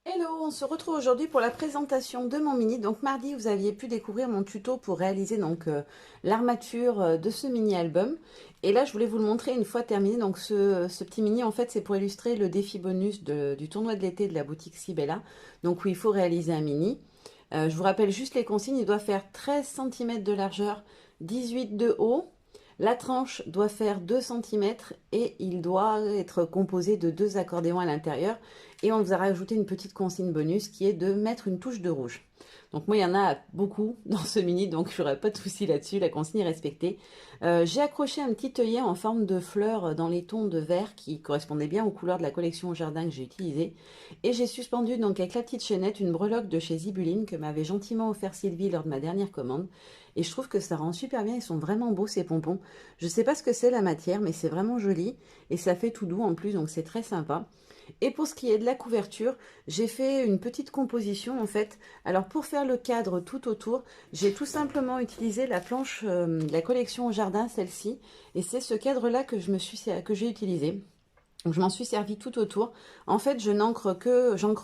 Hello, on se retrouve aujourd'hui pour la présentation de mon mini. Donc mardi, vous aviez pu découvrir mon tuto pour réaliser l'armature de ce mini album. Et là, je voulais vous le montrer une fois terminé. Donc ce petit mini, en fait, c'est pour illustrer le défi bonus du tournoi de l'été de la boutique Sibella. Donc où il faut réaliser un mini. Je vous rappelle juste les consignes. Il doit faire 13 cm de largeur, 18 de haut. La tranche doit faire 2 cm et il doit être composé de 2 accordéons à l'intérieur. Et on vous a rajouté une petite consigne bonus qui est de mettre une touche de rouge. Donc moi, il y en a beaucoup dans ce mini, donc je n'aurai pas de souci là-dessus, la consigne est respectée. J'ai accroché un petit œillet en forme de fleur dans les tons de vert qui correspondaient bien aux couleurs de la collection au jardin que j'ai utilisée. Et j'ai suspendu donc avec la petite chaînette une breloque de chez Zibuline que m'avait gentiment offert Sylvie lors de ma dernière commande. Et je trouve que ça rend super bien, ils sont vraiment beaux ces pompons. Je ne sais pas ce que c'est la matière, mais c'est vraiment joli. Et ça fait tout doux en plus, donc c'est très sympa. Et pour ce qui est de la couverture, j'ai fait une petite composition en fait. Alors pour faire le cadre tout autour, j'ai tout simplement utilisé la planche de la collection au jardin, celle-ci. Et c'est ce cadre-là que j'ai utilisé. Donc, je m'en suis servi tout autour. En fait, j'encre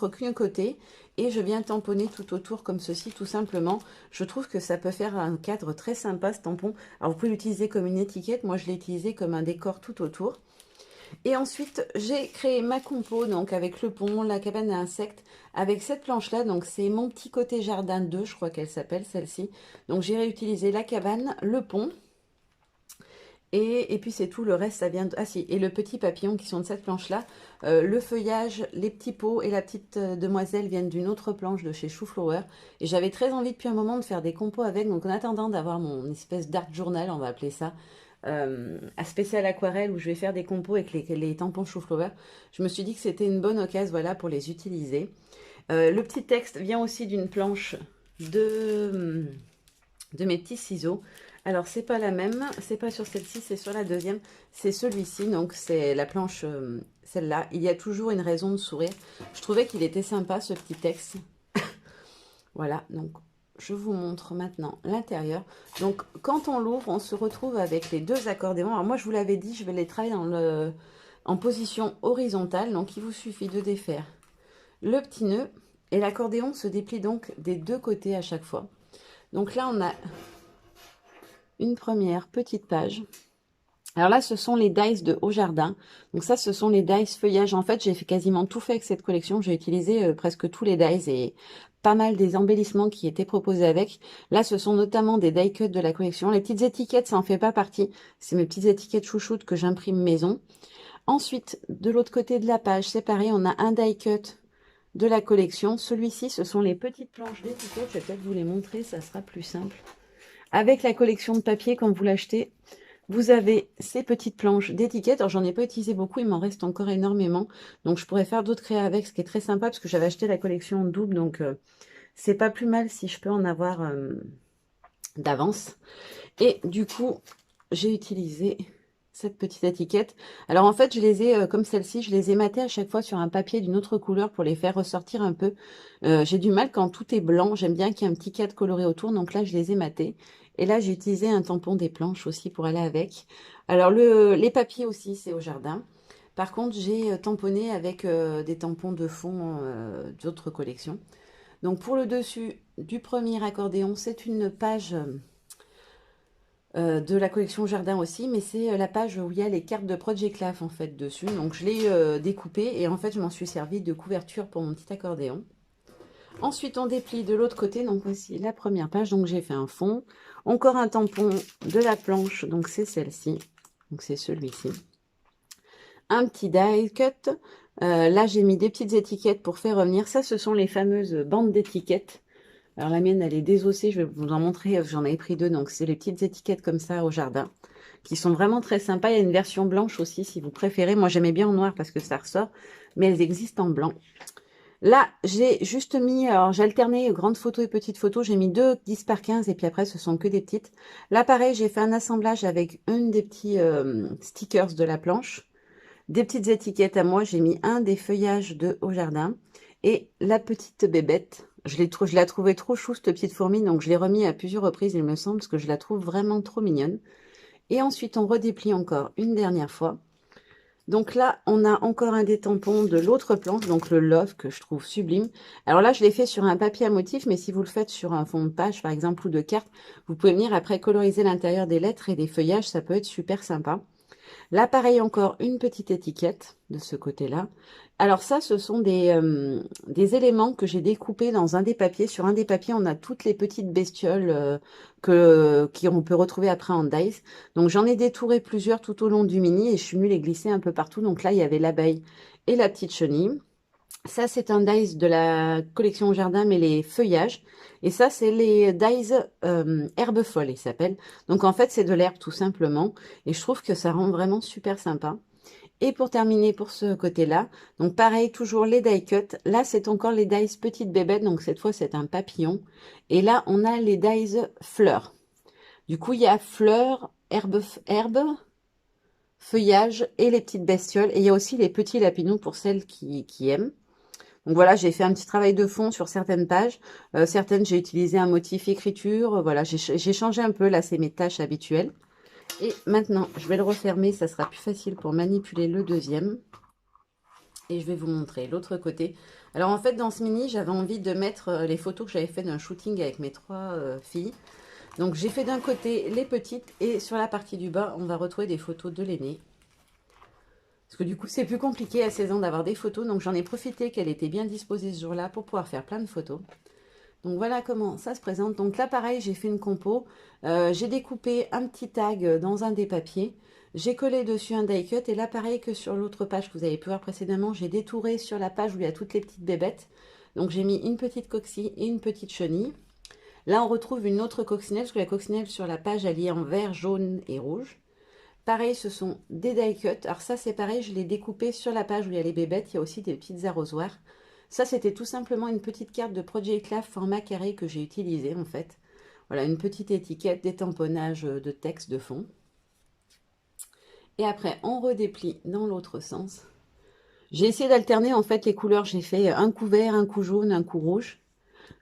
qu'un côté et je viens tamponner tout autour comme ceci, tout simplement. Je trouve que ça peut faire un cadre très sympa, ce tampon. Alors, vous pouvez l'utiliser comme une étiquette. Moi, je l'ai utilisé comme un décor tout autour. Et ensuite, j'ai créé ma compo, donc avec le pont, la cabane à insectes, avec cette planche-là. Donc, c'est mon petit côté jardin 2, je crois qu'elle s'appelle, celle-ci. Donc, j'ai réutilisé la cabane, le pont. Et puis c'est tout, le reste ça vient de... Ah si, et le petit papillon qui sont de cette planche-là. Le feuillage, les petits pots et la petite demoiselle viennent d'une autre planche de chez Shooflower. Et j'avais très envie depuis un moment de faire des compos avec. Donc en attendant d'avoir mon espèce d'art journal, on va appeler ça, à spécial aquarelle où je vais faire des compos avec les tampons Shooflower, je me suis dit que c'était une bonne occasion, voilà, pour les utiliser. Le petit texte vient aussi d'une planche de mes petits ciseaux. Alors, c'est pas la même, c'est pas sur celle-ci, c'est sur la deuxième. C'est celui-ci, donc c'est la planche, celle-là. Il y a toujours une raison de sourire. Je trouvais qu'il était sympa, ce petit texte. Voilà, donc je vous montre maintenant l'intérieur. Donc, quand on l'ouvre, on se retrouve avec les deux accordéons. Alors, moi, je vous l'avais dit, je vais les travailler en position horizontale. Donc, il vous suffit de défaire le petit nœud. Et l'accordéon se déplie donc des deux côtés à chaque fois. Donc là, on a une première petite page. Alors là, ce sont les dice de Haut Jardin. Donc ça, ce sont les dice feuillage. En fait, j'ai fait quasiment tout fait avec cette collection. J'ai utilisé presque tous les dice et pas mal des embellissements qui étaient proposés avec. Là, ce sont notamment des die cuts de la collection. Les petites étiquettes, ça en fait pas partie. C'est mes petites étiquettes chouchoutes que j'imprime maison. Ensuite, de l'autre côté de la page, c'est pareil, on a un die cut de la collection. Celui-ci, ce sont les petites planches d'étiquettes. Je vais peut-être vous les montrer, ça sera plus simple. Avec la collection de papier, quand vous l'achetez, vous avez ces petites planches d'étiquettes. Alors, j'en ai pas utilisé beaucoup, il m'en reste encore énormément. Donc, je pourrais faire d'autres créas avec, ce qui est très sympa, parce que j'avais acheté la collection en double. Donc, c'est pas plus mal si je peux en avoir d'avance. Et du coup, j'ai utilisé cette petite étiquette. Alors, en fait, je les ai, comme celle-ci, je les ai matées à chaque fois sur un papier d'une autre couleur pour les faire ressortir un peu. J'ai du mal quand tout est blanc. J'aime bien qu'il y ait un petit cadre coloré autour. Donc là, je les ai matées. Et là, j'ai utilisé un tampon des planches aussi pour aller avec. Alors, les papiers aussi, c'est au jardin. Par contre, j'ai tamponné avec des tampons de fond d'autres collections. Donc, pour le dessus du premier accordéon, c'est une page de la collection Jardin aussi, mais c'est la page où il y a les cartes de Project Laugh en fait dessus. Donc, je l'ai découpé et en fait, je m'en suis servi de couverture pour mon petit accordéon. Ensuite, on déplie de l'autre côté. Donc, voici la première page. Donc, j'ai fait un fond. Encore un tampon de la planche. Donc, c'est celle-ci. Donc, c'est celui-ci. Un petit die cut. Là, j'ai mis des petites étiquettes pour faire revenir. Ça, ce sont les fameuses bandes d'étiquettes. Alors, la mienne, elle est désossée. Je vais vous en montrer. J'en avais pris deux. Donc, c'est les petites étiquettes comme ça au jardin qui sont vraiment très sympas. Il y a une version blanche aussi, si vous préférez. Moi, j'aimais bien en noir parce que ça ressort. Mais elles existent en blanc. Là, j'ai juste mis, alors j'ai alterné grande photo et petite photo, j'ai mis deux 10 par 15 et puis après ce sont que des petites. Là pareil, j'ai fait un assemblage avec une des petits stickers de la planche, des petites étiquettes à moi, j'ai mis un des feuillages de Au Jardin et la petite bébête. Je la trouvais trop chou cette petite fourmi, donc je l'ai remis à plusieurs reprises il me semble, parce que je la trouve vraiment trop mignonne. Et ensuite on redéplie encore une dernière fois. Donc là, on a encore un des tampons de l'autre planche, donc le Love, que je trouve sublime. Alors là, je l'ai fait sur un papier à motif, mais si vous le faites sur un fond de page, par exemple, ou de carte, vous pouvez venir après coloriser l'intérieur des lettres et des feuillages, ça peut être super sympa. Là, pareil, encore une petite étiquette de ce côté-là. Alors ça, ce sont des éléments que j'ai découpés dans un des papiers. Sur un des papiers, on a toutes les petites bestioles qu'on peut retrouver après en dies. Donc j'en ai détouré plusieurs tout au long du mini et je suis venue les glisser un peu partout. Donc là, il y avait l'abeille et la petite chenille. Ça, c'est un dies de la collection au jardin, mais les feuillages. Et ça, c'est les dies herbe folle, ils s'appellent. Donc, en fait, c'est de l'herbe, tout simplement. Et je trouve que ça rend vraiment super sympa. Et pour terminer pour ce côté-là, donc pareil, toujours les die cut. Là, c'est encore les dies petites bébêtes. Donc, cette fois, c'est un papillon. Et là, on a les dies fleurs. Du coup, il y a fleurs, herbe, feuillage et les petites bestioles. Et il y a aussi les petits lapinous pour celles qui aiment. Donc voilà, j'ai fait un petit travail de fond sur certaines pages. Certaines, j'ai utilisé un motif écriture. Voilà, j'ai changé un peu. Là, c'est mes tâches habituelles. Et maintenant, je vais le refermer. Ça sera plus facile pour manipuler le deuxième. Et je vais vous montrer l'autre côté. Alors en fait, dans ce mini, j'avais envie de mettre les photos que j'avais fait d'un shooting avec mes trois filles. Donc j'ai fait d'un côté les petites. Et sur la partie du bas, on va retrouver des photos de l'aînée. Parce que du coup, c'est plus compliqué à 16 ans d'avoir des photos. Donc, j'en ai profité qu'elle était bien disposée ce jour-là pour pouvoir faire plein de photos. Donc, voilà comment ça se présente. Donc là, pareil, j'ai fait une compo. J'ai découpé un petit tag dans un des papiers. J'ai collé dessus un die cut. Et là, pareil que sur l'autre page que vous avez pu voir précédemment, j'ai détouré sur la page où il y a toutes les petites bébêtes. Donc, j'ai mis une petite coquille et une petite chenille. Là, on retrouve une autre coccinelle, parce que la coccinelle sur la page, elle est en vert, jaune et rouge. Pareil, ce sont des die cut. Alors ça, c'est pareil, je l'ai découpé sur la page où il y a les bébêtes. Il y a aussi des petites arrosoirs. Ça, c'était tout simplement une petite carte de Project Clav format carré que j'ai utilisé en fait. Voilà, une petite étiquette, des tamponnages de texte de fond. Et après, on redéplie dans l'autre sens. J'ai essayé d'alterner en fait les couleurs. J'ai fait un coup vert, un coup jaune, un coup rouge.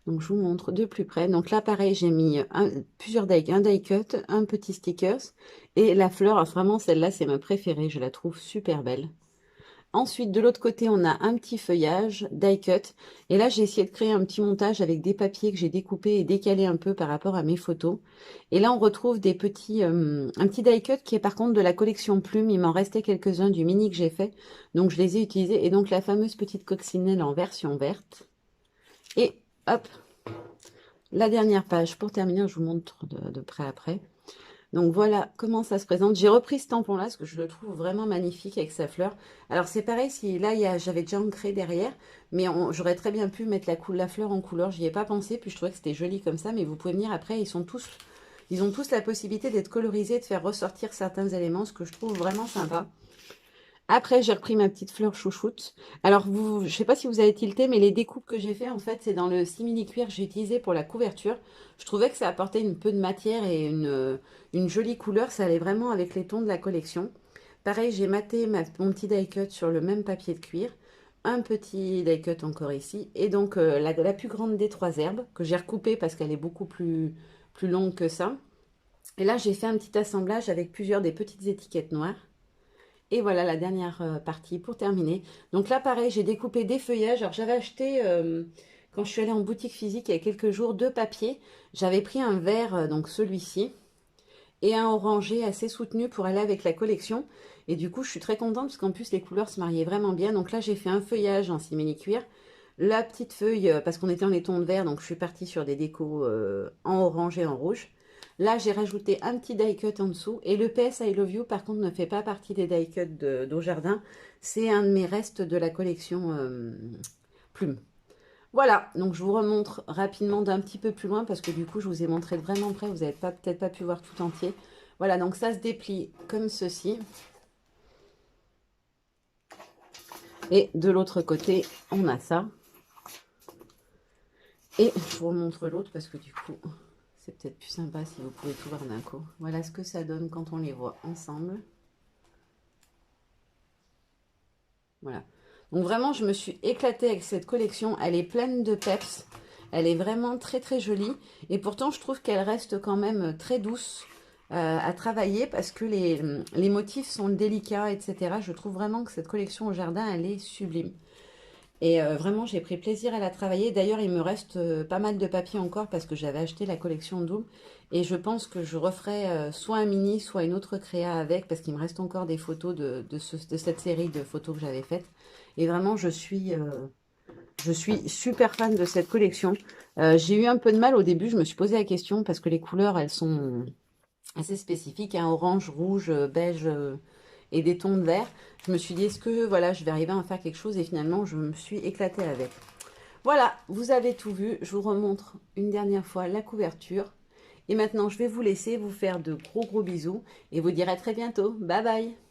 Donc, je vous montre de plus près. Donc là, pareil, j'ai mis plusieurs die, un die cut, un petit stickers. Et la fleur, vraiment, celle-là, c'est ma préférée. Je la trouve super belle. Ensuite, de l'autre côté, on a un petit feuillage, die cut. Et là, j'ai essayé de créer un petit montage avec des papiers que j'ai découpés et décalés un peu par rapport à mes photos. Et là, on retrouve des petits, un petit die cut qui est par contre de la collection Plume. Il m'en restait quelques-uns du mini que j'ai fait. Donc, je les ai utilisés. Et donc, la fameuse petite coccinelle en version verte. Et hop, la dernière page pour terminer, je vous montre de près après. Donc voilà comment ça se présente. J'ai repris ce tampon-là parce que je le trouve vraiment magnifique avec sa fleur. Alors c'est pareil, si là j'avais déjà ancré derrière, mais j'aurais très bien pu mettre la fleur en couleur. J'y ai pas pensé, puis je trouvais que c'était joli comme ça. Mais vous pouvez venir après, ils ont tous la possibilité d'être colorisés, de faire ressortir certains éléments, ce que je trouve vraiment sympa. Après, j'ai repris ma petite fleur chouchoute. Alors, je ne sais pas si vous avez tilté, mais les découpes que j'ai fait, en fait, c'est dans le simili-cuir que j'ai utilisé pour la couverture. Je trouvais que ça apportait un peu de matière et une jolie couleur. Ça allait vraiment avec les tons de la collection. Pareil, j'ai maté mon petit die cut sur le même papier de cuir. Un petit die cut encore ici. Et donc, la plus grande des trois herbes, que j'ai recoupée parce qu'elle est beaucoup plus longue que ça. Et là, j'ai fait un petit assemblage avec plusieurs des petites étiquettes noires. Et voilà la dernière partie pour terminer. Donc là, pareil, j'ai découpé des feuillages. Alors, j'avais acheté, quand je suis allée en boutique physique il y a quelques jours, deux papiers. J'avais pris un vert, donc celui-ci, et un orangé assez soutenu pour aller avec la collection. Et du coup, je suis très contente parce qu'en plus, les couleurs se mariaient vraiment bien. Donc là, j'ai fait un feuillage en simili-cuir. La petite feuille, parce qu'on était en les tons de vert, donc je suis partie sur des décos en orange et en rouge. Là, j'ai rajouté un petit die cut en dessous. Et le PS I Love You, par contre, ne fait pas partie des die cuts d'Au Jardin. C'est un de mes restes de la collection Plume. Voilà, donc je vous remontre rapidement d'un petit peu plus loin parce que du coup, je vous ai montré de vraiment près. Vous n'avez peut-être pas pu voir tout entier. Voilà, donc ça se déplie comme ceci. Et de l'autre côté, on a ça. Et je vous remontre l'autre parce que du coup... c'est peut-être plus sympa si vous pouvez tout voir d'un coup. Voilà ce que ça donne quand on les voit ensemble. Voilà. Donc vraiment, je me suis éclatée avec cette collection. Elle est pleine de peps. Elle est vraiment très très jolie. Et pourtant, je trouve qu'elle reste quand même très douce. à travailler parce que les motifs sont délicats, etc. Je trouve vraiment que cette collection au jardin, elle est sublime. Et vraiment, j'ai pris plaisir à la travailler. D'ailleurs, il me reste pas mal de papier encore parce que j'avais acheté la collection double. Et je pense que je referai soit un mini, soit une autre créa avec parce qu'il me reste encore des photos de cette série de photos que j'avais faites. Et vraiment, je suis super fan de cette collection. J'ai eu un peu de mal au début, je me suis posé la question parce que les couleurs, elles sont assez spécifiques, hein, orange, rouge, beige et des tons de vert. Je me suis dit, est-ce que voilà, je vais arriver à en faire quelque chose? Et finalement, je me suis éclatée avec. Voilà, vous avez tout vu. Je vous remontre une dernière fois la couverture. Et maintenant, je vais vous laisser vous faire de gros bisous et vous dire à très bientôt. Bye bye!